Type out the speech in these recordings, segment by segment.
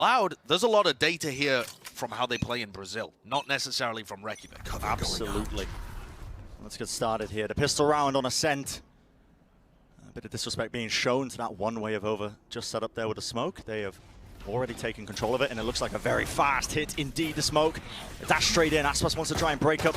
Loud, there's a lot of data here from how they play in Brazil, not necessarily from Reykjavík. Absolutely. Let's get started here. The pistol round on Ascent. A bit of disrespect being shown to that one way of over just set up there with the smoke. They have already taken control of it, and it looks like a very fast hit indeed, the smoke. Dash straight in. Aspas wants to try and break up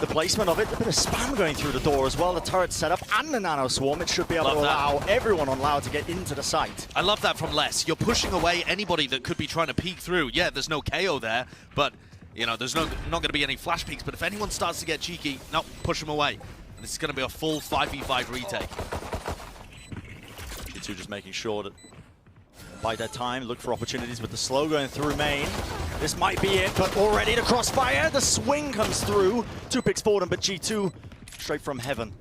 the placement of it. A bit of spam going through the door as well. The turret setup and the nano swarm. It should be able to allow everyone on Loud to get into the site. I love that from Les. You're pushing away anybody that could be trying to peek through. Yeah, there's no KO there, but you know, there's not going to be any flash peeks. But if anyone starts to get cheeky, no, push them away. And this is going to be a full 5v5 retake. G2 just making sure that by that time, look for opportunities with the slow going through main. This might be it, but already the crossfire. The swing comes through. 2 picks for them, but G2 straight from heaven.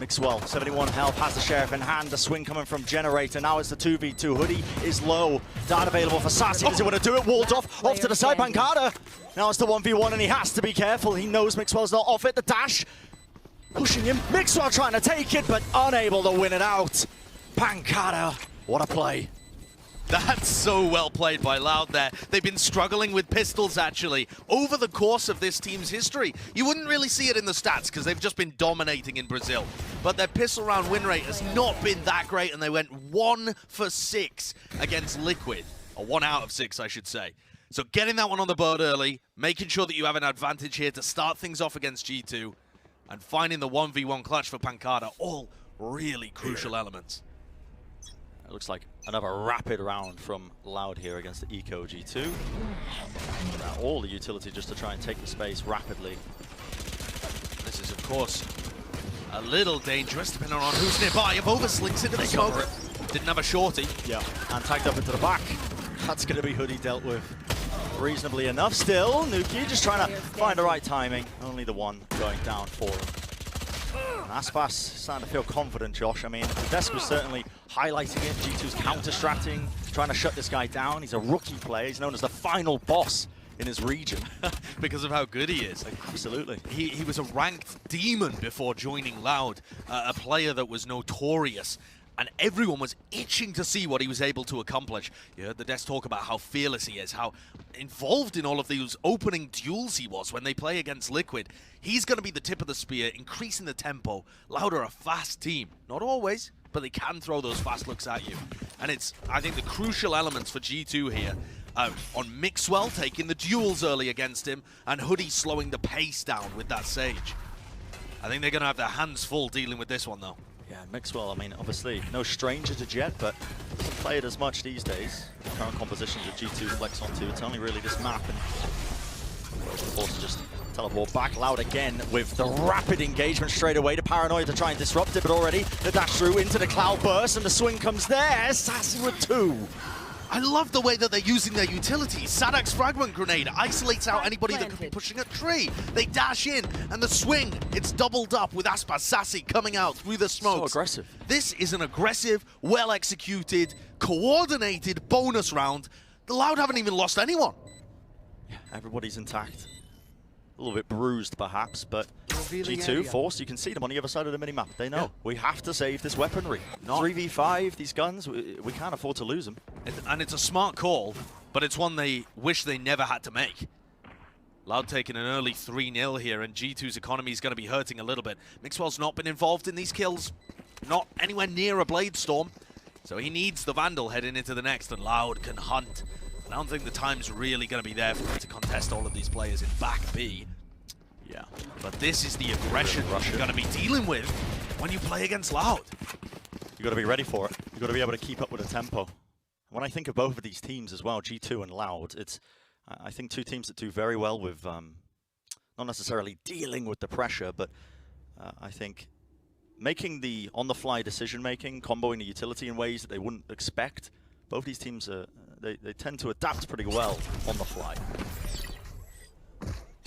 Mixwell, 71 health, has the Sheriff in hand. The swing coming from Generator. Now it's the 2v2. Hoodie is low. Dart available for Sassy. Does he want to do it? Walled off to the side. Pancada. Now it's the 1v1, and he has to be careful. He knows Mixwell's not off it. The dash pushing him. Mixwell trying to take it, but unable to win it out. Pancada, what a play. That's so well played by Loud there. They've been struggling with pistols, actually, over the course of this team's history. You wouldn't really see it in the stats because they've just been dominating in Brazil. But their pistol round win rate has not been that great, and they went 1 for 6 against Liquid. Or 1 out of 6, I should say. So getting that one on the board early, making sure that you have an advantage here to start things off against G2, and finding the 1v1 clutch for Pancada, all really crucial elements. It looks like another rapid round from Loud here against the Eco G2. Now all the utility just to try and take the space rapidly. This is, of course, a little dangerous depending on who's nearby. If overslinks into the smoke. Didn't have a shorty. Yeah, and tagged up into the back. That's going to be Hoodie dealt with reasonably enough still. Nuki just trying to find the right timing. Only the one going down for him. Aspas starting to feel confident, Josh. I mean, the desk was certainly highlighting it. G2's counter-stratting, trying to shut this guy down. He's a rookie player. He's known as the final boss in his region. Because of how good he is. Absolutely. He was a ranked demon before joining Loud, a player that was notorious. And everyone was itching to see what he was able to accomplish. You heard the desk talk about how fearless he is, how involved in all of these opening duels he was when they play against Liquid. He's going to be the tip of the spear, increasing the tempo. Loud are a fast team. Not always, but they can throw those fast looks at you. And it's, I think, the crucial elements for G2 here. On Mixwell, taking the duels early against him, and Hoodie slowing the pace down with that Sage. I think they're going to have their hands full dealing with this one, though. Yeah, Mixwell, I mean, obviously, no stranger to Jet, but doesn't play it as much these days. The current compositions that G2 flex onto, it's only really this map, and of course, just teleport back. Loud again with the rapid engagement straight away. The paranoia to try and disrupt it, but already the dash through into the cloud burst, and the swing comes there. Sassy with 2. I love the way that they're using their utilities. Sadak's Fragment Grenade isolates out anybody that could be pushing a tree. They dash in, and the swing, it's doubled up with Aspas Sassy coming out through the smoke. So aggressive. This is an aggressive, well-executed, coordinated bonus round. The Loud haven't even lost anyone. Yeah, everybody's intact. A little bit bruised, perhaps, but G2 forced. You can see them on the other side of the minimap. They know we have to save this weaponry. 3v5, these guns, we can't afford to lose them. And it's a smart call, but it's one they wish they never had to make. Loud taking an early 3-0 here, and G2's economy is going to be hurting a little bit. Mixwell's not been involved in these kills, not anywhere near a Blade Storm, so he needs the Vandal heading into the next, and Loud can hunt. I don't think the time's really going to be there for him to contest all of these players in back B. Yeah. But this is the aggression you're going to be dealing with when you play against Loud. You got to be ready for it. You got to be able to keep up with the tempo. When I think of both of these teams as well, G2 and Loud, it's I think 2 teams that do very well with not necessarily dealing with the pressure, but I think making the on-the-fly decision-making, comboing the utility in ways that they wouldn't expect. Both these teams they tend to adapt pretty well on the fly.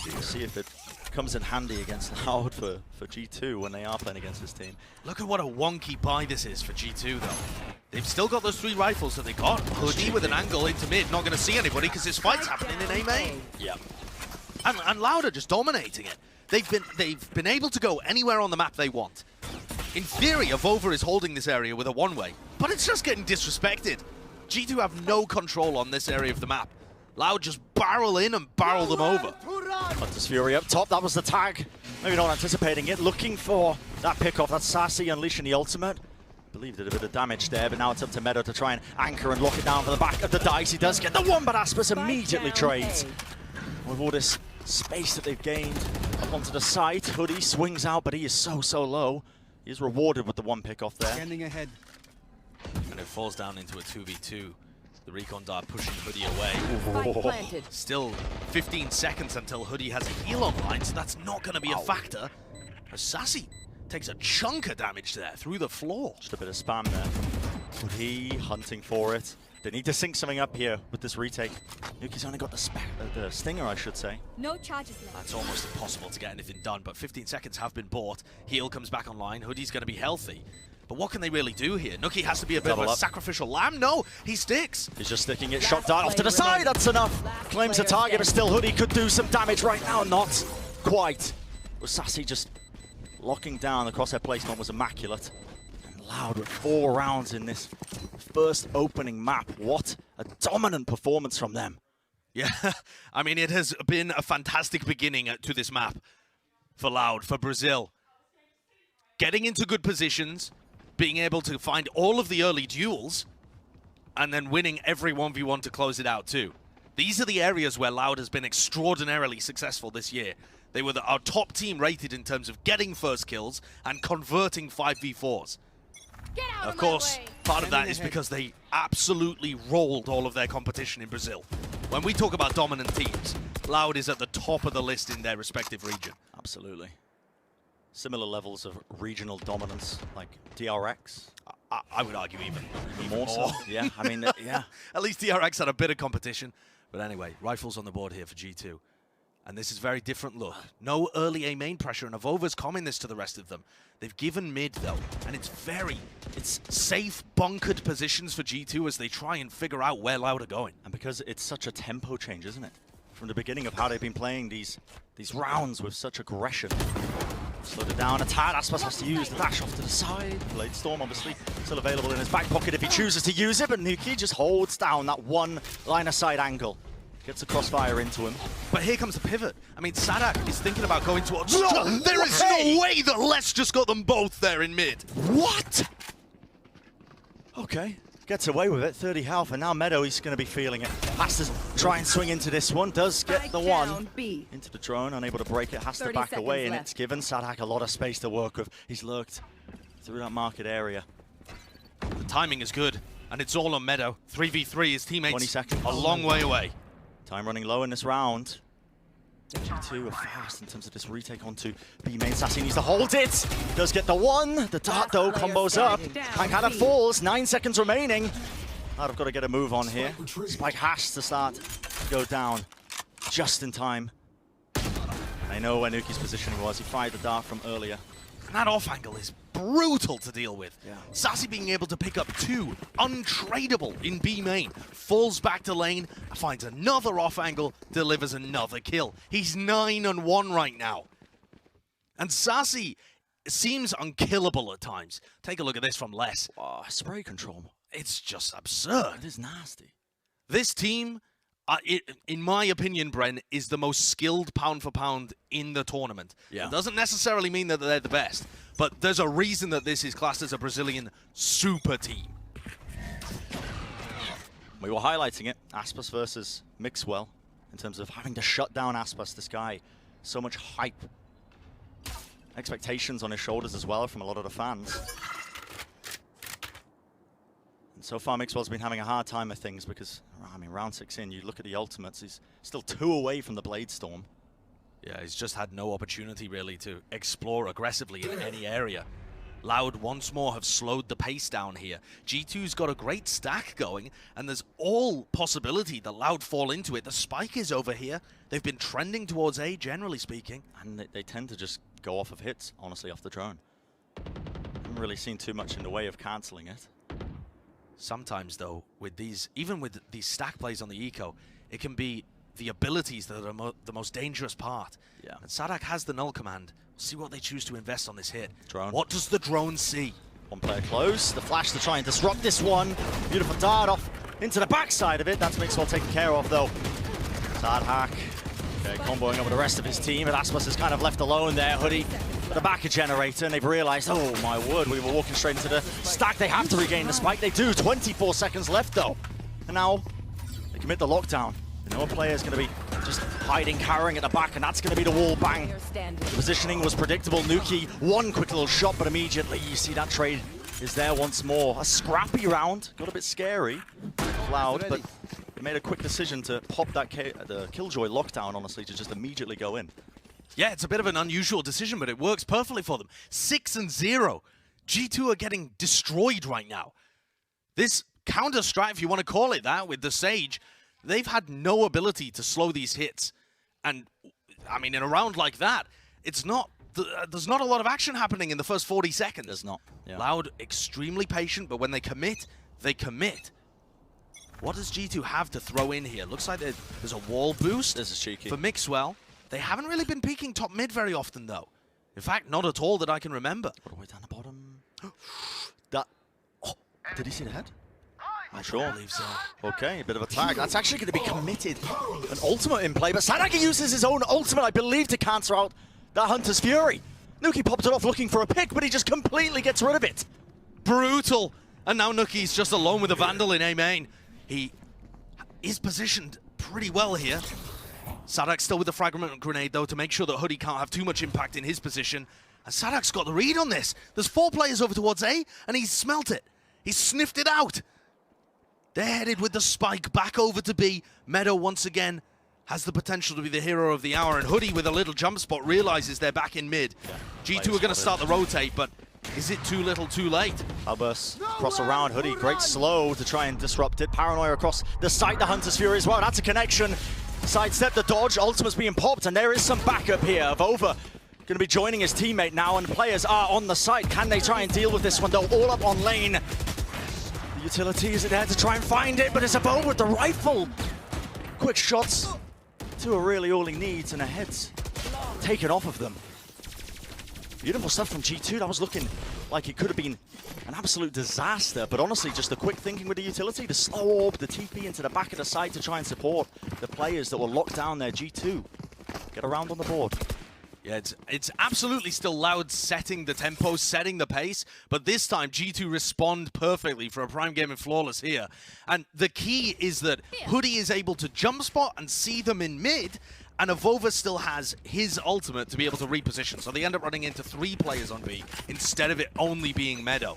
We'll see if it comes in handy against Loud for G2 when they are playing against this team. Look at what a wonky buy this is for G2, though. They've still got those 3 rifles that they got. Hoodie with an angle into mid, not going to see anybody because this fight's happening in A main. Yeah. And Loud are just dominating it. They've been able to go anywhere on the map they want. In theory, Avova is holding this area with a one-way, but it's just getting disrespected. G2 have no control on this area of the map. Loud just barrel in and barrel them over. Hunter's Fury up top, that was the tag. Maybe not anticipating it, looking for that pickoff. That's Sassy unleashing the ultimate. I believe did a bit of damage there, but now it's up to Meadow to try and anchor and lock it down for the back of the dice. He does get the one, but Aspas immediately trades. With all this space that they've gained up onto the side, Hoodie swings out, but he is so low. He is rewarded with the one pickoff there. Standing ahead. And it falls down into a 2v2. The Recon Dart pushing Hoodie away. Still 15 seconds until Hoodie has a heal online, so that's not going to be a factor. As Sassy takes a chunk of damage there through the floor. Just a bit of spam there. Hoodie hunting for it. They need to sync something up here with this retake. Nuki's only got the stinger, I should say. No charges left. That's almost impossible to get anything done, but 15 seconds have been bought. Heal comes back online. Hoodie's going to be healthy. But what can they really do here? Nuki has to be a bit of a sacrificial lamb. No, he sticks. He's just sticking it. Shot dart off to the side. That's enough. Claims the target, but still Hoodie could do some damage right now. Not quite. With Sassy just locking down. The crosshair placement was immaculate. And Loud with 4 rounds in this first opening map. What a dominant performance from them. Yeah, I mean, it has been a fantastic beginning to this map for Loud, for Brazil. Getting into good positions, being able to find all of the early duels, and then winning every 1v1 to close it out too. These are the areas where Loud has been extraordinarily successful this year. They were our top team rated in terms of getting first kills and converting 5v4s. Of course, part of that is because they absolutely rolled all of their competition in Brazil. When we talk about dominant teams, Loud is at the top of the list in their respective region. Absolutely. Similar levels of regional dominance, like DRX. I would argue even more so. Yeah, I mean, yeah. At least DRX had a bit of competition. But anyway, rifles on the board here for G2. And this is very different look. No early A main pressure, and Avova's common this to the rest of them. They've given mid, though, and it's safe, bunkered positions for G2 as they try and figure out where Loud are going. And because it's such a tempo change, isn't it? From the beginning of how they've been playing these rounds with such aggression. Slowed it down a tad. Aspas has to use the dash off to the side. Blade Storm, obviously, still available in his back pocket if he chooses to use it, but Nuki just holds down that one line-of-sight angle. Gets a crossfire into him. But here comes the pivot. I mean, Sadak is thinking about going towards... No, there is no way that Les just got them both there in mid. What? Okay. Gets away with it, 30 health, and now Meadow, he's going to be feeling it. Has to try and swing into this one, does get the one into the drone, unable to break it, has to back away, and it's given Sadak a lot of space to work with. He's lurked through that market area. The timing is good, and it's all on Meadow. 3v3, his teammates 20 seconds. A long way away. Time running low in this round. G2 are fast in terms of this retake onto B main. Sassy needs to hold it. Does get the one. The dart though combos up. And kind of falls. 9 seconds remaining. Loud have got to get a move on here. Spike has to start to go down just in time. I know where Nuki's positioning was. He fired the dart from earlier. And that off angle is brutal to deal with. Yeah. Sassy being able to pick up 2, untradeable in B main, falls back to lane, finds another off angle, delivers another kill. He's 9-1 right now. And Sassy seems unkillable at times. Take a look at this from Les. Spray control. It's just absurd. It is nasty. This team, in my opinion, Bren, is the most skilled pound for pound in the tournament. Yeah. It doesn't necessarily mean that they're the best, but there's a reason that this is classed as a Brazilian super team. We were highlighting it, Aspas versus Mixwell, in terms of having to shut down Aspas, this guy. So much hype. Expectations on his shoulders as well from a lot of the fans. And so far, Mixwell's been having a hard time of things because, I mean, round 6 in, you look at the ultimates, he's still 2 away from the Blade Storm. Yeah, he's just had no opportunity, really, to explore aggressively in any area. Loud once more have slowed the pace down here. G2's got a great stack going, and there's all possibility that Loud fall into it. The spike is over here. They've been trending towards A, generally speaking. And they tend to just go off of hits, honestly, off the drone. Haven't really seen too much in the way of cancelling it. Sometimes, though, with these, even with these stack plays on the eco, it can be the abilities that are the most dangerous part. Yeah. And Sadak has the null command. We'll see what they choose to invest on this hit. Drone. What does the drone see? One player close. The flash to try and disrupt this one. Beautiful dart off into the backside of it. That's Mixwell taken care of, though. Sadhak, okay, comboing over the rest of his team, and Aspas is kind of left alone there. Hoodie, the backer generator, and they've realized, oh my word, we were walking straight into the stack. They have to regain the spike. They do. 24 seconds left, though. And now they commit the lockdown. No player is going to be just hiding, cowering at the back, and that's going to be the wall bang. The positioning was predictable. Nuki, one quick little shot, but immediately you see that trade is there once more. A scrappy round, got a bit scary, loud, but they made a quick decision to pop that the Killjoy lockdown, honestly, to just immediately go in. Yeah, it's a bit of an unusual decision, but it works perfectly for them. 6-0. G2 are getting destroyed right now. This counter-strike, if you want to call it that, with the Sage, they've had no ability to slow these hits. And, I mean, in a round like that, it's not... there's not a lot of action happening in the first 40 seconds. There's not. Yeah. Loud, extremely patient, but when they commit, they commit. What does G2 have to throw in here? Looks like there's a wall boost. This is cheeky. For Mixwell. They haven't really been peeking top mid very often, though. In fact, not at all that I can remember. All the way down the bottom. That... Oh, did he see the head? I sure believe so. Okay, a bit of a tag. That's actually going to be committed. An ultimate in play, but Sadaki uses his own ultimate, I believe, to cancel out that Hunter's Fury. Nuki popped it off looking for a pick, but he just completely gets rid of it. Brutal. And now Nuki's just alone with a Vandal in A main. He is positioned pretty well here. Sadak's still with the fragment grenade, though, to make sure that Hoodie can't have too much impact in his position. And Sadak's got the read on this. There's 4 players over towards A, and he's smelt it. He's sniffed it out. They're headed with the spike back over to B. Meadow, once again, has the potential to be the hero of the hour, and Hoodie, with a little jump spot, realizes they're back in mid. Yeah, G2 are going to start the rotate, but is it too little, too late? Albus cross around Hoodie, great slow to try and disrupt it. Paranoia across the site, the Hunter's Fury as well. That's a connection. Sidestep the dodge, ultimate's being popped, and there is some backup here. Vova going to be joining his teammate now, and players are on the site. Can they try and deal with this one, though? All up on lane. The utility is there to try and find it, but it's a Vova with the rifle. Quick shots. 2 are really all he needs, and a head's taken off of them. Beautiful stuff from G2. That was looking like it could have been an absolute disaster, but honestly, just the quick thinking with the utility, the slow orb, the TP into the back of the site to try and support the players that were locked down there. G2 get around on the board. Yeah, it's absolutely still Loud setting the tempo, setting the pace, but this time G2 respond perfectly for a prime game in Flawless here. And the key is that Hoodie is able to jump spot and see them in mid, and Avova still has his ultimate to be able to reposition. So they end up running into 3 players on B instead of it only being Meadow.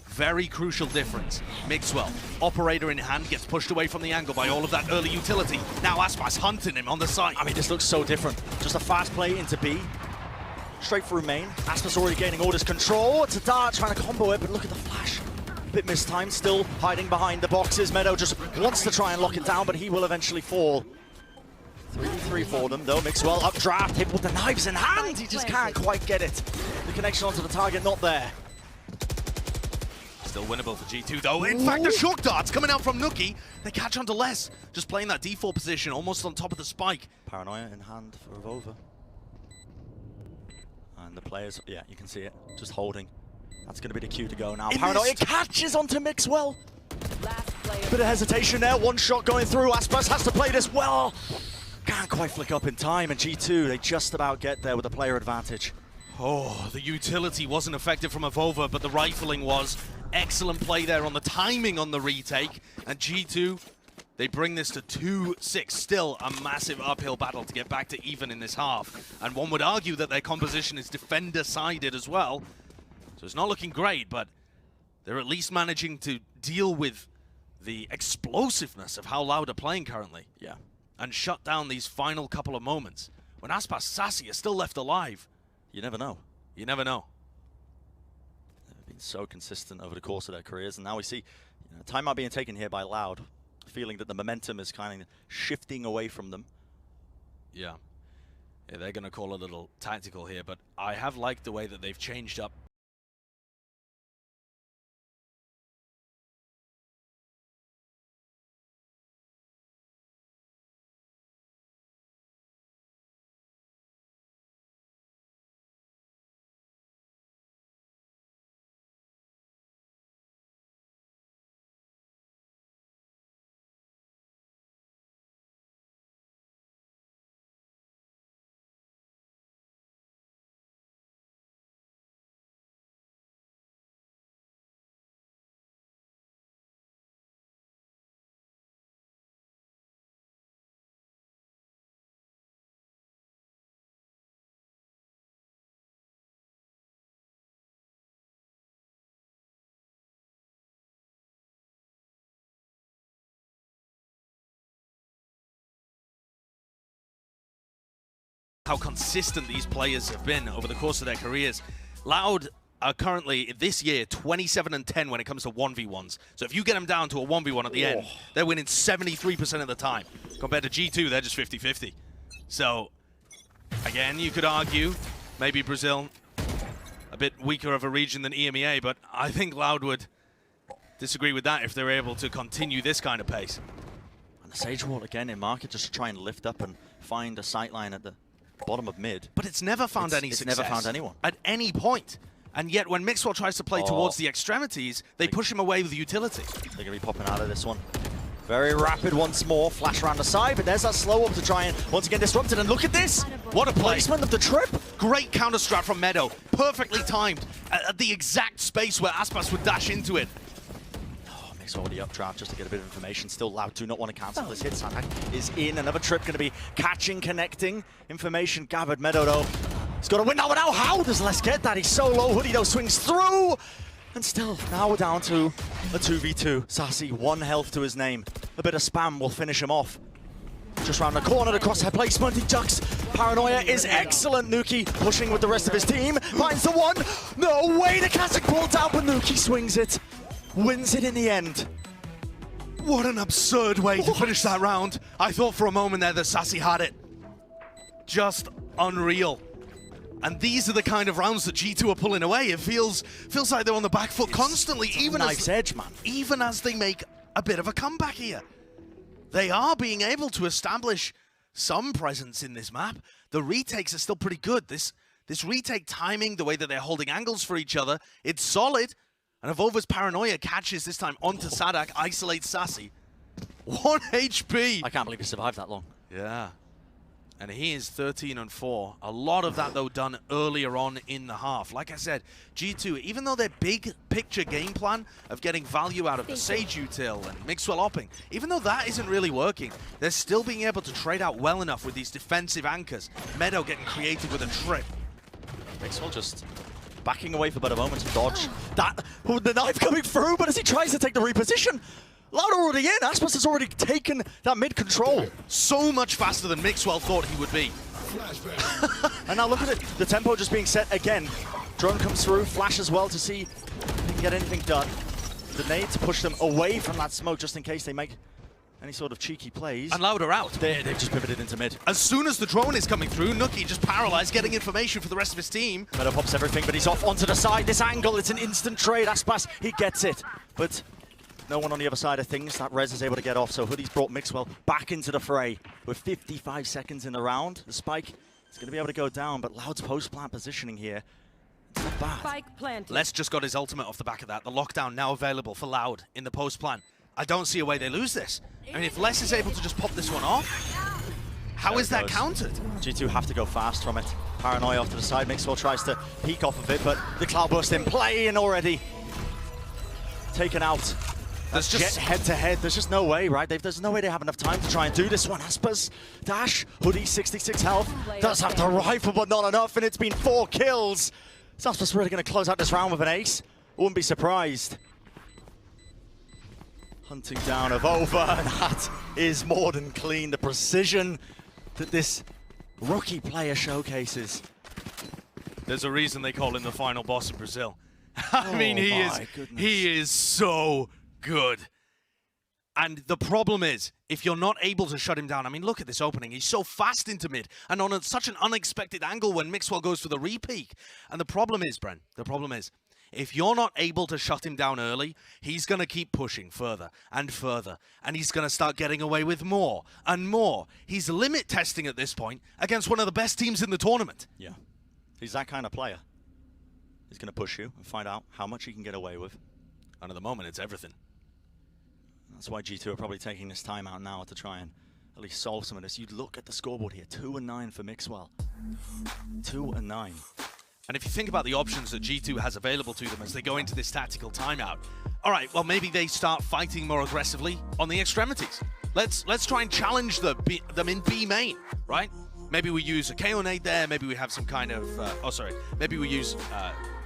Very crucial difference. Mixwell, operator in hand, gets pushed away from the angle by all of that early utility. Now Aspas hunting him on the side. I mean, this looks so different. Just a fast play into B. Straight through main. Aspas already gaining all this control. It's a dart trying to combo it, but look at the flash. A bit mistimed, still hiding behind the boxes. Meadow just wants to try and lock it down, but he will eventually fall. 3v3 for them, though. Mixwell updraft, hit with the knives in hand. He just can't quite get it. The connection onto the target, not there. Still winnable for G2, though. In fact, the shock darts coming out from Nuki. They catch on to less. Just playing that D4 position, almost on top of the spike. Paranoia in hand for Avova. And the players, yeah, you can see it, just holding. That's going to be the cue to go now. Paranoia catches onto Mixwell. Bit of hesitation there, one shot going through. Aspas has to play this well. Can't quite flick up in time, and G2, they just about get there with a player advantage. Oh, the utility wasn't effective from Avova, but the rifling was. Excellent play there on the timing on the retake. And G2, they bring this to 2-6. Still a massive uphill battle to get back to even in this half. And one would argue that their composition is defender-sided as well. So it's not looking great, but they're at least managing to deal with the explosiveness of how Loud are playing currently. Yeah. And shut down these final couple of moments. When Aspas Sassy is still left alive. You never know. You never know. They've been so consistent over the course of their careers, and now we see timeout being taken here by Loud, feeling that the momentum is kind of shifting away from them. Yeah. They're going to call a little tactical here, but I have liked the way that they've changed up how consistent these players have been over the course of their careers. Loud are currently, this year, 27-10 when it comes to 1v1s. So if you get them down to a 1v1 at the end, they're winning 73% of the time. Compared to G2, they're just 50-50. So, again, you could argue maybe Brazil a bit weaker of a region than EMEA, but I think Loud would disagree with that if they're able to continue this kind of pace. And the Sage Wall again in market just to try and lift up and find a sightline at the bottom of mid. But it's never found any success. It's never found anyone. At any point. And yet when Mixwell tries to play towards the extremities, they push him away with utility. They're going to be popping out of this one. Very rapid once more. Flash around the side, but there's that slow up to try and once again disrupt it. And look at this. What a placement of the trip. Great counter strat from Meadow. Perfectly timed at the exact space where Aspas would dash into it. Oh, Mixwell with the updraft just to get a bit of information. Still Loud do not want to cancel this hit. Sadak is in. Another trip going to be catching, connecting. Information gathered. Meadow though. He's got to win now. But now how does Les get that? He's so low. Hoodie though swings through. And still, now we're down to a 2v2. Sassy, 1 health to his name. A bit of spam will finish him off. Just round the corner, the crosshair placement, he ducks. Paranoia is excellent. Nuki pushing with the rest of his team. Finds the one. No way, the classic pulled down, but Nuki swings it. Wins it in the end. What an absurd way to finish that round. I thought for a moment there that Sassy had it. Just unreal. And these are the kind of rounds that G2 are pulling away. It feels like they're on the back foot constantly, even knife's edge, man. Even as they make a bit of a comeback here. They are being able to establish some presence in this map. The retakes are still pretty good. This retake timing, the way that they're holding angles for each other, it's solid. And Avova's Paranoia catches this time onto Sadak, isolates Sassy. 1 HP. I can't believe he survived that long. Yeah. And he is 13-4. A lot of that, though, done earlier on in the half. Like I said, G2, even though their big picture game plan of getting value out of the Sage util and Mixwell opping, even though that isn't really working, they're still being able to trade out well enough with these defensive anchors. Meadow getting creative with a trip. Mixwell just backing away for better moments to dodge. That, the knife coming through, but as he tries to take the reposition, Loud already in. Aspas has already taken that mid control. So much faster than Mixwell thought he would be. And now look at it. The tempo just being set again. Drone comes through, flash as well to see if he can get anything done. The nade to push them away from that smoke just in case they make any sort of cheeky plays. And Loud are out. They've just pivoted into mid. As soon as the drone is coming through, Nuki just paralyzed, getting information for the rest of his team. Meadow pops everything, but he's off onto the side. This angle, it's an instant trade. Aspas, he gets it. But no one on the other side of things. That Rez is able to get off, so Hoodie's brought Mixwell back into the fray with 55 seconds in the round. The spike is going to be able to go down, but Loud's post-plant positioning here, it's not bad. Spike planted. Les just got his ultimate off the back of that. The lockdown now available for Loud in the post-plant. I don't see a way they lose this. I mean, if Les is able to just pop this one off, how is that countered? G2 have to go fast from it. Paranoia off to the side. Mixwell tries to peek off of it, but the Cloudburst in play and already taken out. There's just head-to-head. There's just no way, right? There's no way they have enough time to try and do this one. Aspas, dash, Hoodie, 66 health. Does have the rifle, but not enough, and it's been 4 kills. Is Aspas really going to close out this round with an ace? Wouldn't be surprised. Hunting down Avova, and that is more than clean. The precision that this rookie player showcases. There's a reason they call him the final boss in Brazil. I mean, he is so good. And the problem is, if you're not able to shut him down, I mean, look at this opening. He's so fast into mid and on such an unexpected angle when Mixwell goes for the re-peek. And the problem is, Bren, the problem is, if you're not able to shut him down early, he's going to keep pushing further and further. And he's going to start getting away with more and more. He's limit testing at this point against one of the best teams in the tournament. Yeah, he's that kind of player. He's going to push you and find out how much he can get away with. And at the moment, it's everything. That's why G2 are probably taking this time out now to try and at least solve some of this. You look at the scoreboard here, 2-9 for Mixwell. 2-9. And if you think about the options that G2 has available to them as they go into this tactical timeout, all right, well, maybe they start fighting more aggressively on the extremities. Let's try and challenge them in B main, right? Maybe we use a KO nade there, maybe we have some kind of, maybe we use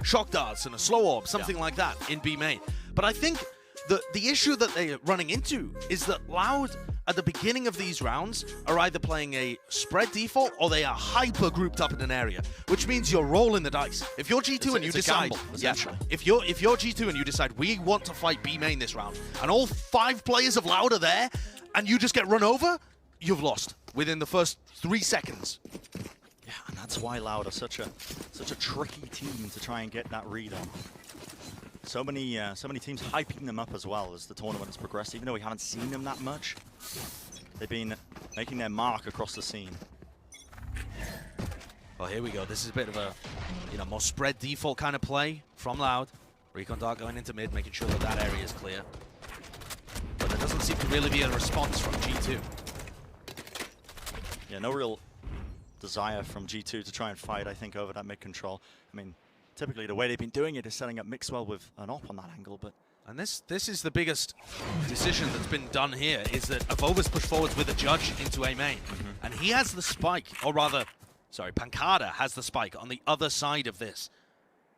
shock darts and a slow orb, something like that in B main. But I think the issue that they're running into is that Loud at the beginning of these rounds are either playing a spread default or they are hyper grouped up in an area, which means you're rolling the dice. If you're G2 and you decide, gamble, essentially. if you're G2 and you decide we want to fight B main this round, and all 5 players of Loud are there, and you just get run over, you've lost within the first 3 seconds. Yeah, and that's why Loud are such a tricky team to try and get that read on. So many teams hyping them up as well as the tournament has progressed. Even though we haven't seen them that much, they've been making their mark across the scene. Well, here we go. This is a bit of a, more spread default kind of play from Loud. Recon Dark going into mid, making sure that that area is clear. But there doesn't seem to really be a response from G2. Yeah, no real desire from G2 to try and fight, I think, over that mid control. I mean, typically the way they've been doing it is setting up Mixwell with an op on that angle, but... And this is the biggest decision that's been done here, is that Avova's pushed forwards with a Judge into A main. And he has the spike, or rather, sorry, Pancada has the spike on the other side of this.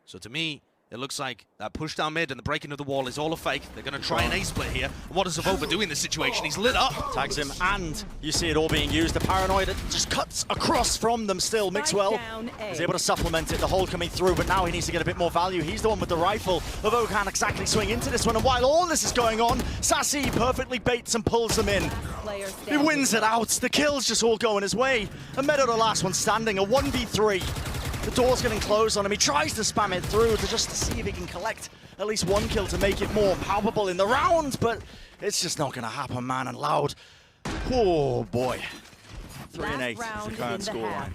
So to me, it looks like that push down mid and the breaking of the wall is all a fake. They're going to try an A-split here. And what does Avova do in this situation? He's lit up. Tags him, and you see it all being used. The paranoid just cuts across from them still. Mixwell is able to supplement it, the hold coming through, but now he needs to get a bit more value. He's the one with the rifle. Avova can't exactly swing into this one, and while all this is going on, Sassy perfectly baits and pulls them in. He wins it out. The kill's just all going his way. And Meadow, the last one standing, a 1v3. The door's getting closed on him. He tries to spam it through to see if he can collect at least 1 kill to make it more palpable in the round, but it's just not going to happen, man. And Loud, oh boy. 3 and 8 is the current scoreline.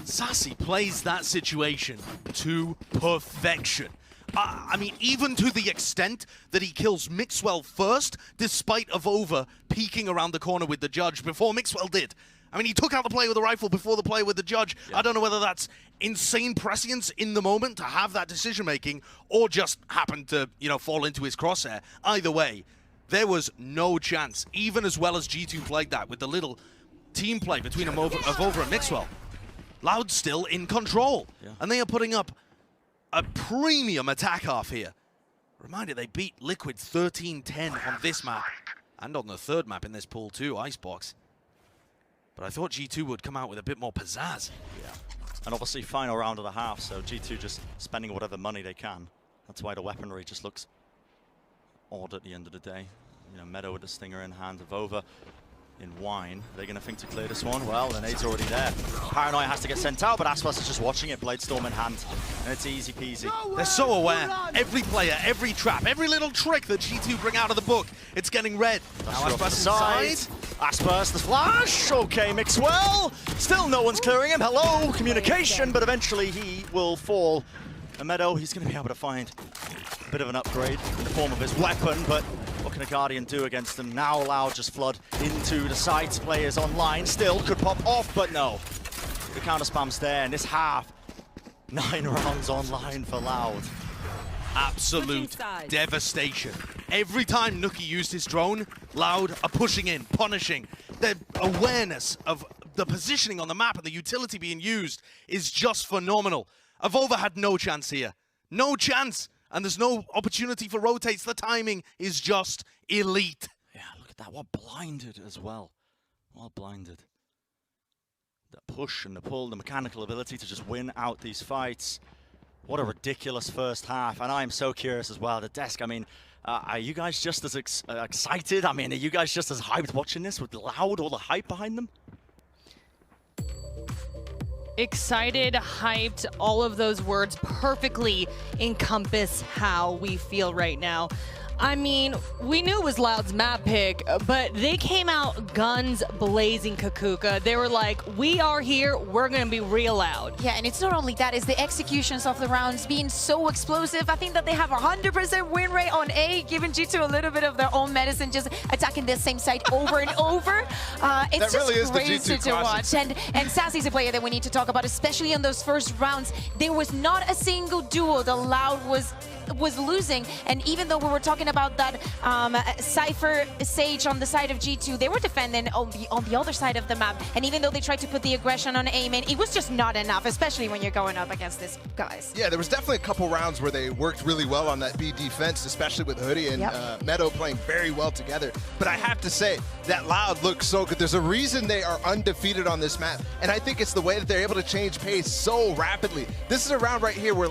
Sassy plays that situation to perfection. I mean, even to the extent that he kills Mixwell first, despite Avova peeking around the corner with the Judge before Mixwell did. I mean, he took out the player with the rifle before the player with the Judge. Yeah. I don't know whether that's insane prescience in the moment to have that decision-making or just happened to, fall into his crosshair. Either way, there was no chance, even as well as G2 played that with the little team play between Avova and Mixwell. Loud's still in control, and they are putting up a premium attack half here. Reminder, they beat Liquid 13-10 on this map, and on the third map in this pool too, Icebox. But I thought G2 would come out with a bit more pizzazz. Yeah. And obviously final round of the half, so G2 just spending whatever money they can. That's why the weaponry just looks odd at the end of the day. Meadow with the stinger in hand, Avova in wine. They're going to think to clear this one. Well, the nade's already there. Paranoia has to get sent out, but Aspas is just watching it, Bladestorm in hand, and it's easy peasy. They're so aware. Every player, every trap, every little trick that G2 bring out of the book, it's getting read. Now Aspas inside. Aspas, the flash. Okay, Mixwell. Still no one's clearing him. Hello, communication, but eventually he will fall. And Meadow, he's going to be able to find a bit of an upgrade in the form of his weapon, but what can a Guardian do against them? Now Loud just flood into the sites. Players online still could pop off, but no. The counter spam's there, and this half, 9 rounds online for Loud. Absolute devastation. Every time Nookie used his drone, Loud are pushing in, punishing. Their awareness of the positioning on the map and the utility being used is just phenomenal. Avova had no chance here. No chance. And there's no opportunity for rotates. The timing is just elite. Yeah, look at that. What blinded as well. Well blinded. The push and the pull, the mechanical ability to just win out these fights. What a ridiculous first half. And I'm so curious as well. The desk, I mean, are you guys just as excited? I mean, are you guys just as hyped watching this with Loud, all the hype behind them? Excited, hyped, all of those words perfectly encompass how we feel right now. I mean, we knew it was Loud's map pick, but they came out guns blazing Kakuka. They were like, we are here, we're gonna be real loud. Yeah, and it's not only that, it's the executions of the rounds being so explosive. I think that they have 100% win rate on A, giving G2 a little bit of their own medicine, just attacking the same site over and over. It's just really crazy to watch. And Sassy's a player that we need to talk about, especially in those first rounds. There was not a single duo that Loud was was losing. And even though we were talking about that Cypher Sage on the side of G2, they were defending on the other side of the map. And even though they tried to put the aggression on A main, it was just not enough, especially when you're going up against these guys. Yeah, there was definitely a couple rounds where they worked really well on that B defense, especially with Hoodie and Meadow playing very well together. But I have to say, that Loud looks so good. There's a reason they are undefeated on this map, and I think it's the way that they're able to change pace so rapidly. This is a round right here where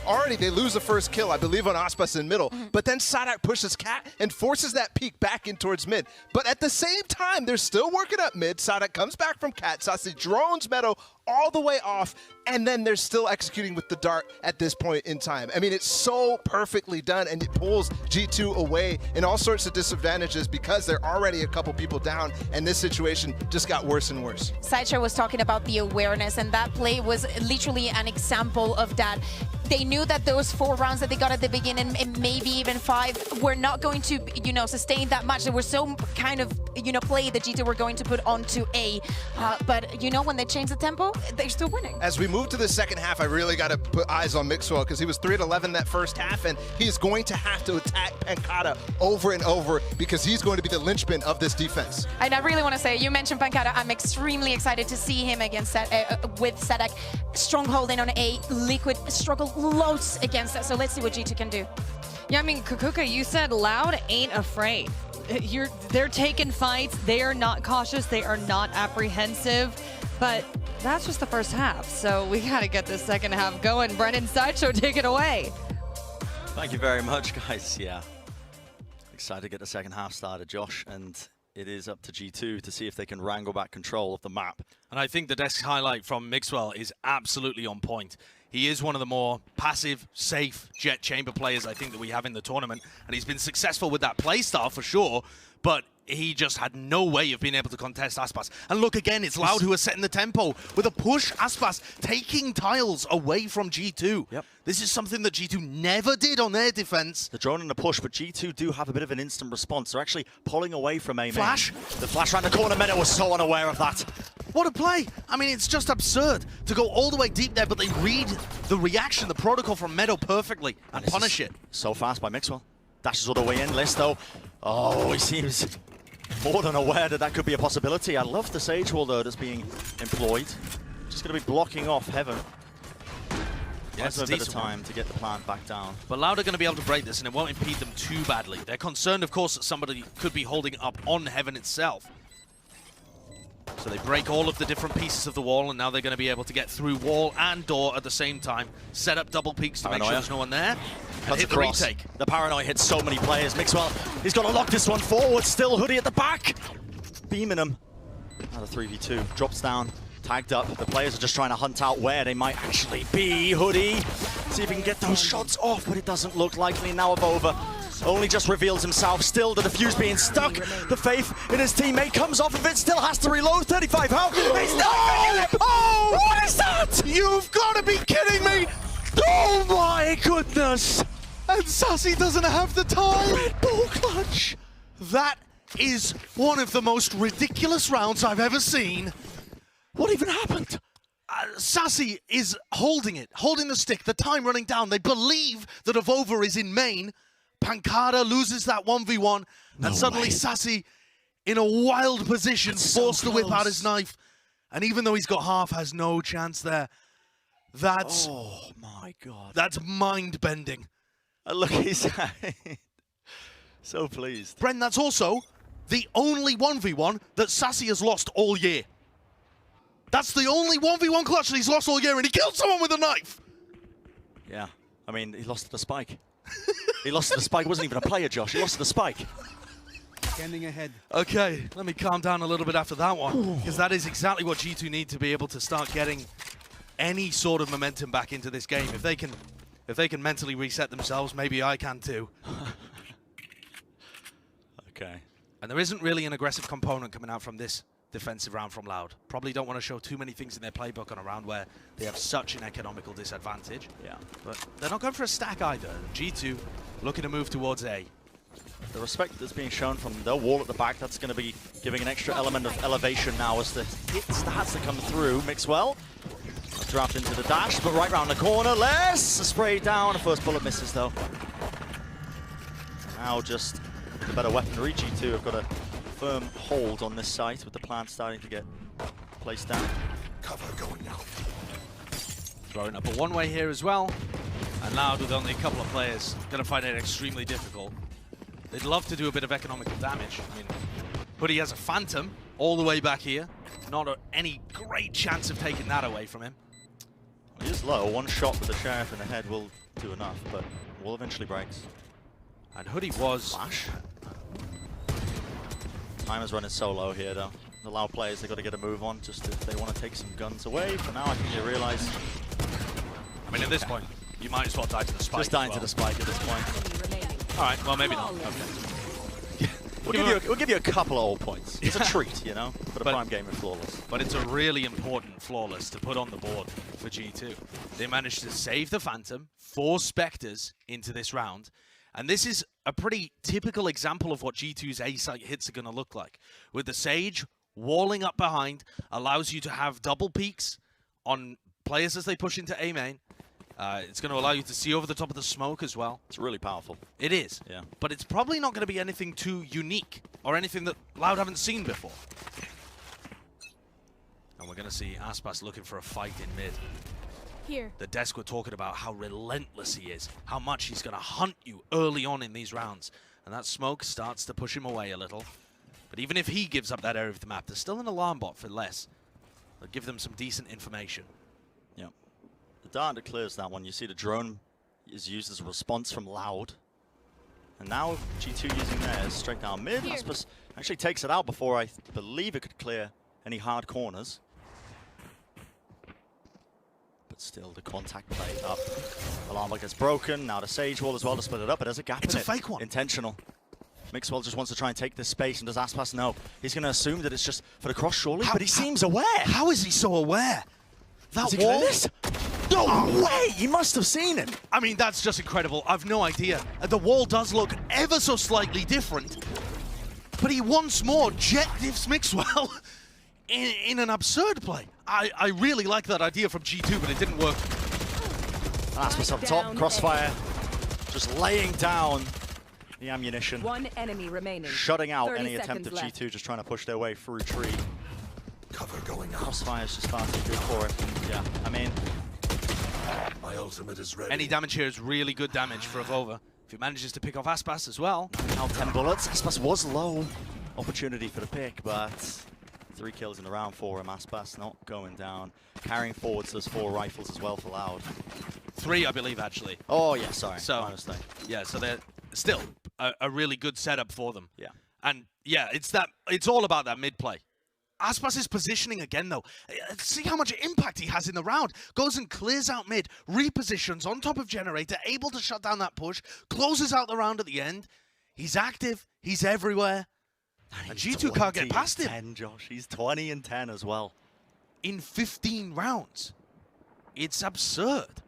already they lose the first kill, I believe, on Aspas in middle, but then Sadak pushes Cat and forces that peek back in towards mid. But at the same time, they're still working up mid. Sadak comes back from Cat, Sassy drones Meadow all the way off, and then they're still executing with the dart at this point in time. I mean, it's so perfectly done, and it pulls G2 away in all sorts of disadvantages because they're already a couple people down, and this situation just got worse and worse. Sideshow was talking about the awareness, and that play was literally an example of that. They knew that those 4 rounds that they got at the beginning, and maybe even 5, were not going to, sustain that much. There was so kind of, play that G2 were going to put onto A. But, when they change the tempo, they're still winning. As we move to the second half, I really got to put eyes on Mixwell because he was 3-11 that first half, and he's going to have to attack Pancata over and over because he's going to be the linchpin of this defense. And I really want to say, you mentioned Pancata. I'm extremely excited to see him against with Sadak. Strongholding on A, Liquid struggled loads against that, so let's see what G2 can do. Yeah, I mean, Kukuka, you said Loud ain't afraid. They're taking fights. They are not cautious. They are not apprehensive. But that's just the first half, so we got to get this second half going. Brendan, Sideshow, take it away. Thank you very much, guys. Yeah, excited to get the second half started, Josh, and it is up to G2 to see if they can wrangle back control of the map. And I think the desk highlight from Mixwell is absolutely on point. He is one of the more passive, safe jet chamber players I think that we have in the tournament, and he's been successful with that playstyle for sure, but he just had no way of being able to contest Aspas. And look again, it's Loud who is setting the tempo with a push. Aspas taking tiles away from G2. Yep. This is something that G2 never did on their defense. The drone and the push, but G2 do have a bit of an instant response. They're actually pulling away from A-main. Flash. The flash around the corner, Meadow was so unaware of that. What a play. I mean, it's just absurd to go all the way deep there, but they read the reaction, the protocol from Meadow perfectly and punish it. So fast by Mixwell. Dashes all the way in, Listo. Oh, he seems more than aware that that could be a possibility. I love the Sage Wall, though, that's being employed. Just going to be blocking off Heaven. Yes, a bit of time to get the plant back down. But Loud are going to be able to break this, and it won't impede them too badly. They're concerned, of course, that somebody could be holding up on Heaven itself. So they break all of the different pieces of the wall, and now they're going to be able to get through wall and door at the same time. Set up double peaks to make sure there's no one there. And hit the retake. The Paranoia hits so many players. Mixwell, he's got to lock this one forward. Still Hoodie at the back. Beaming him. Another 3v2. Drops down. Tagged up. The players are just trying to hunt out where they might actually be. Hoodie. See if he can get those shots off, but it doesn't look likely. Now Avova only just reveals himself. Still the defuse being stuck. The faith in his teammate comes off of it. Still has to reload. 35 health. He's not Oh, what is that? You've got to be kidding me! Oh my goodness! And Sassy doesn't have the time! Red Bull clutch! That is one of the most ridiculous rounds I've ever seen. What even happened? Sassy is holding it, holding the stick, the time running down. They believe that Avova is in main. Pancata loses that 1v1, and suddenly Sassy, in a wild position, forced to whip out his knife. And even though he's got half, has no chance there. That's... Oh my god. That's mind-bending. Look at his side. So pleased. Bren, that's also the only 1v1 that Sassy has lost all year. That's the only 1v1 clutch that he's lost all year, and he killed someone with a knife! Yeah, I mean, he lost to the spike. He lost to the spike. He wasn't even a player, Josh. He lost to the spike. Scanning ahead. Okay, let me calm down a little bit after that one, because that is exactly what G2 need to be able to start getting any sort of momentum back into this game. If they can mentally reset themselves, maybe I can too. Okay. And there isn't really an aggressive component coming out from this defensive round from Loud. Probably don't want to show too many things in their playbook on a round where they have such an economical disadvantage. Yeah. But they're not going for a stack either. G2 looking to move towards A. The respect that's being shown from their wall at the back, that's going to be giving an extra element of elevation now as the hit stats that come through. Mixwell dropped into the dash, but right round the corner, Les! A spray down, the first bullet misses though. now just the better weaponry. G2 have got a firm hold on this site with the plant starting to get placed down. Cover going out. Throwing up a one-way here as well. And Loud, with only a couple of players, going to find it extremely difficult. They'd love to do a bit of economical damage. I mean, Hoodie has a Phantom all the way back here. Not any great chance of taking that away from him. He is low. One shot with the Sheriff in the head will do enough, but wall eventually breaks. And Hoodie was... Flash. Time is running so low here, though. The Loud players, they've got to get a move on just if they want to take some guns away. For now, I think they realize... I mean, at this point, you might as well die to the spike. Just dying to the spike at this point. All right, well, maybe not. Okay. We'll give you a couple of old points. It's a treat, you know, for the prime game of Flawless. But it's a really important Flawless to put on the board for G2. They managed to save the Phantom, 4 Spectres into this round, and this is a pretty typical example of what G2's A-site hits are going to look like. With the Sage walling up behind, allows you to have double peeks on players as they push into A main. It's going to allow you to see over the top of the smoke as well. It's really powerful. It is. Yeah. But it's probably not going to be anything too unique or anything that Loud haven't seen before. And we're going to see Aspas looking for a fight in mid. Here. The desk were talking about how relentless he is, how much he's going to hunt you early on in these rounds. And that smoke starts to push him away a little. But even if he gives up that area of the map, there's still an alarm bot for less. They'll give them some decent information. Yeah. The dart clears that one. You see the drone is used as a response from Loud. And now G2 using theirs straight down mid. Aspas actually takes it out before I believe it could clear any hard corners. But still the contact play up. Alarm bot gets broken. Now the Sage wall as well to split it up, but there's a gap in it. It's a fake one. Intentional. Mixwell just wants to try and take this space, and does Aspas know? He's going to assume that it's just for the cross surely, but he seems aware. How is he so aware? That Is he wall? this? No way! He must have seen him. I mean, that's just incredible. I've no idea. The wall does look ever so slightly different, but he once more jet diffs Mixwell in an absurd play. I really like that idea from G2, but it didn't work. Aspas up top, Crossfire, just laying down the ammunition. One enemy remaining. Shutting out 30 any attempt of seconds G2 just trying to push their way through tree. Cover going out. Crossfire's just far too good for it. Yeah, I mean... My ultimate is ready. Any damage here is really good damage for Avova. If he manages to pick off Aspas as well. Now 10 bullets. Aspas was low. Opportunity for the pick, but 3 kills in the round for him. Aspas not going down. Carrying forwards those 4 rifles as well for Loud. 3, I believe, actually. Oh, yeah, sorry. So, my mistake. yeah, so they're still a really good setup for them. Yeah. And yeah, it's all about that mid play. Aspas' positioning again, though. See how much impact he has in the round. Goes and clears out mid, repositions on top of Generator, able to shut down that push, closes out the round at the end. He's active, he's everywhere. And G2 can't get past him. 10, Josh. He's 20 and 10 as well. In 15 rounds. It's absurd.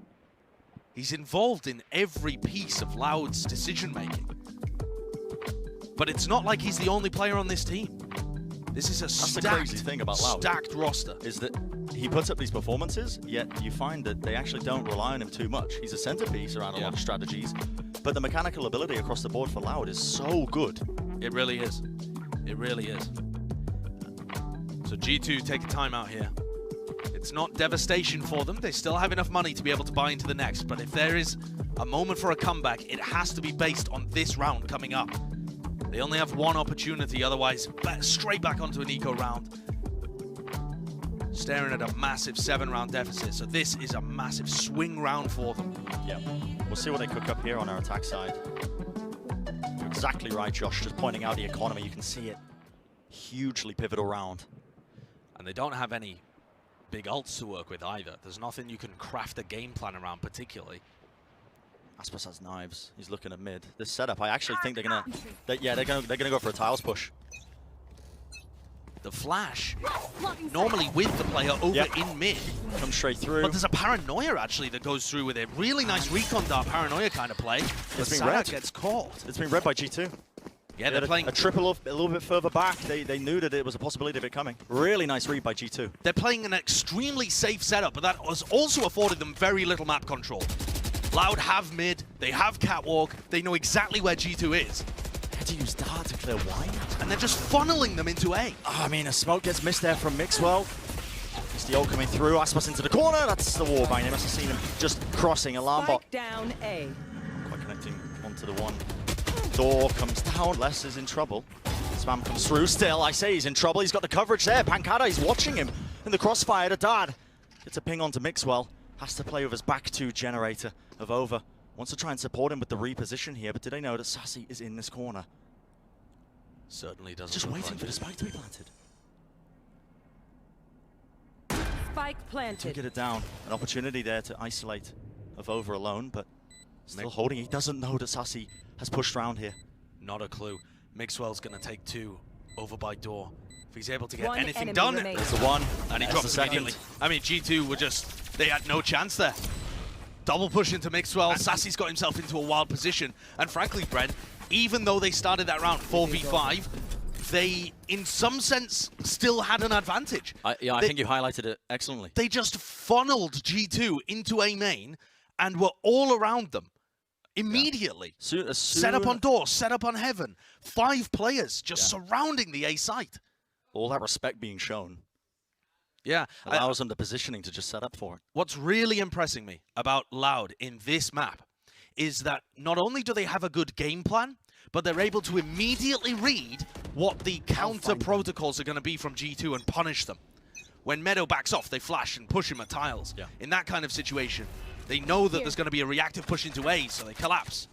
He's involved in every piece of Loud's decision-making. But it's not like he's the only player on this team. This is a the crazy thing about Loud. stacked roster. Is that he puts up these performances, yet you find that they actually don't rely on him too much. He's a centerpiece around a lot of strategies, but the mechanical ability across the board for Loud is so good. It really is. It really is. So G2 take a timeout here. It's not devastation for them. They still have enough money to be able to buy into the next, but if there is a moment for a comeback, it has to be based on this round coming up. They only have one opportunity, otherwise straight back onto an eco round. Staring at a massive 7-round deficit, so this is a massive swing round for them. Yeah, we'll see what they cook up here on our attack side. You're exactly right, Josh, just pointing out the economy. You can see it. Hugely pivotal round. And they don't have any big ults to work with either. There's nothing you can craft a game plan around particularly. Aspas has knives. He's looking at mid. This setup, I actually think they're gonna go for a tiles push. The flash, normally with the player over in mid. Come straight through. But there's a paranoia actually that goes through with it. Really nice recon dart paranoia kind of play. It's been Sadak read. gets caught. It's been read by G2. Yeah, they're playing a triple a little bit further back. They knew that it was a possibility of it coming. Really nice read by G2. They're playing an extremely safe setup, but that has also afforded them very little map control. Loud have mid, they have catwalk, they know exactly where G2 is. Had to use Dart to clear wide. And they're just funneling them into A. Oh, I mean, a smoke gets missed there from Mixwell. It's the ult coming through. Aspas into the corner. That's the Warbine. They must have seen him just crossing. Alarm bot. Spike down A. Quite connecting onto the one. Door comes down. Les is in trouble. Spam comes through. Still, I say he's in trouble. He's got the coverage there. Pancada, he's watching him in the crossfire. The Dart gets a ping onto Mixwell. Has to play with his back to generator of over. Wants to try and support him with the reposition here, but do they know that Sassy is in this corner? Certainly doesn't. Just look waiting like for it. the spike to be planted. Spike To planted. get it down. An opportunity there to isolate of over alone, but still holding. He doesn't know that Sassy has pushed round here. Not a clue. Mixwell's going to take 2 over by door. If he's able to get One anything enemy done, remaining. There's the one, and he there's drops the second. immediately. I mean, G2 were just, they had no chance there. Double push into Mixwell. Sassy's got himself into a wild position. And frankly, Brent, even though they started that round 4v5, they, in some sense, still had an advantage. I think you highlighted it excellently. They just funneled G2 into A main and were all around them immediately. Set up on door, set up on heaven. 5 players just surrounding the A site. All that respect being shown Yeah. allows them the positioning to just set up for it. What's really impressing me about Loud in this map is that not only do they have a good game plan, but they're able to immediately read what the counter protocols are going to be from G2 and punish them. When Meadow backs off, they flash and push him at tiles. Yeah. In that kind of situation, they know that there's going to be a reactive push into A, so they collapse.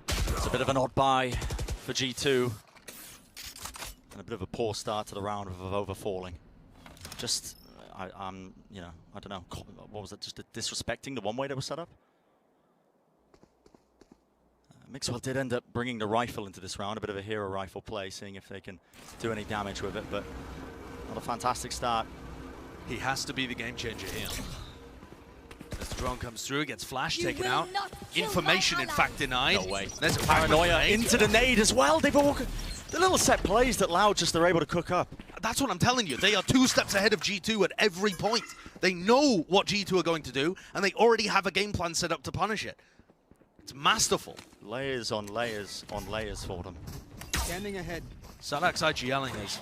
It's a bit of an odd buy for G2. And a bit of a poor start to the round of over falling. Just, you know, I don't know. What was it? Just disrespecting the one way they were set up? Mixwell did end up bringing the rifle into this round, a bit of a hero rifle play, seeing if they can do any damage with it, but not a fantastic start. He has to be the game changer here. As the drone comes through, gets flash taken out. Information, in fact, denied. No way. There's a Paranoia into the nade as well. They've all the little set plays that Loud just are able to cook up. That's what I'm telling you. They are 2 steps ahead of G2 at every point. They know what G2 are going to do, and they already have a game plan set up to punish it. It's masterful. Layers on layers on layers for them. Scanning ahead. Sadax IGLing has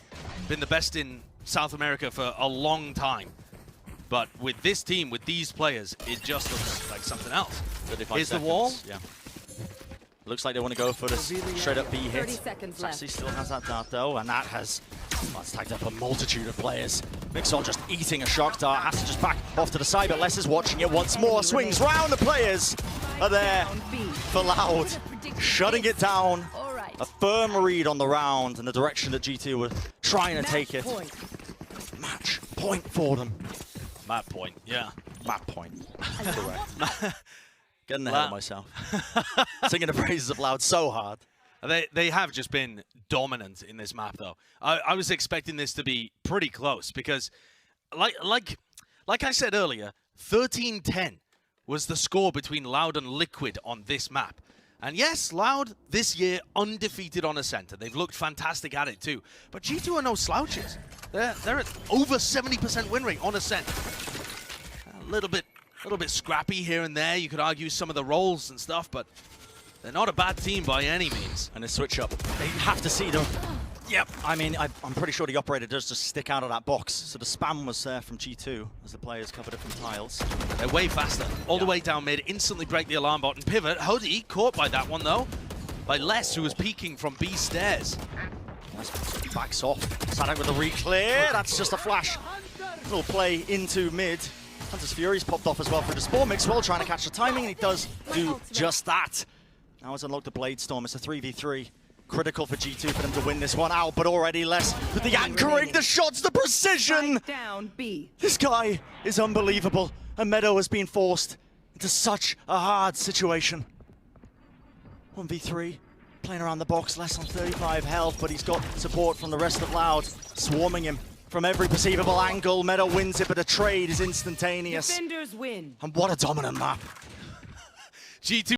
been the best in South America for a long time. But with this team, with these players, it just looks like something else. 35 Here's seconds. the wall. Yeah. Looks like they want to go for this straight up B hit. 30 seconds left. Sassy still has that dart though, and that's tagged up a multitude of players. Mixwell just eating a shock dart, has to just back off to the side, but Les is watching it once more. Swings round, the players are there for Loud. Shutting it down. All right. A firm read on the round and the direction that G2 were trying to take it. Point. Match point for them. Map point, yeah. Map point. Correct. Getting ahead of myself. Singing the praises of Loud so hard. They have just been dominant in this map, though. I was expecting this to be pretty close because, like I said earlier, 13-10 was the score between Loud and Liquid on this map. And yes, Loud this year undefeated on Ascent, and they've looked fantastic at it too. But G2 are no slouches. They're at over 70% win rate on Ascent. A little bit scrappy here and there. You could argue some of the roles and stuff, but they're not a bad team by any means. And a switch up. They have to see them. Yep. I mean, I'm pretty sure the operator does just stick out of that box. So the spam was there from G2 as the players covered it from tiles. They're way faster. All the way down mid, instantly break the alarm bot and pivot. Hoodie caught by that one though. By Les, who was peeking from B stairs. Backs off. Sadak with a re-clear. That's just a flash. Little play into mid. Hunter's Fury's popped off as well for the Spore. Mixwell trying to catch the timing, and he does do just that. Now has unlocked the Blade Storm. It's a 3v3. Critical for G2 for them to win this one out, but already less with the anchoring, the shots, the precision. Spike down B. This guy is unbelievable, and Meadow has been forced into such a hard situation. 1v3, playing around the box, less on 35 health, but he's got support from the rest of Loud, swarming him from every perceivable angle. Meadow wins it, but the trade is instantaneous. Defenders win. And what a dominant map. G2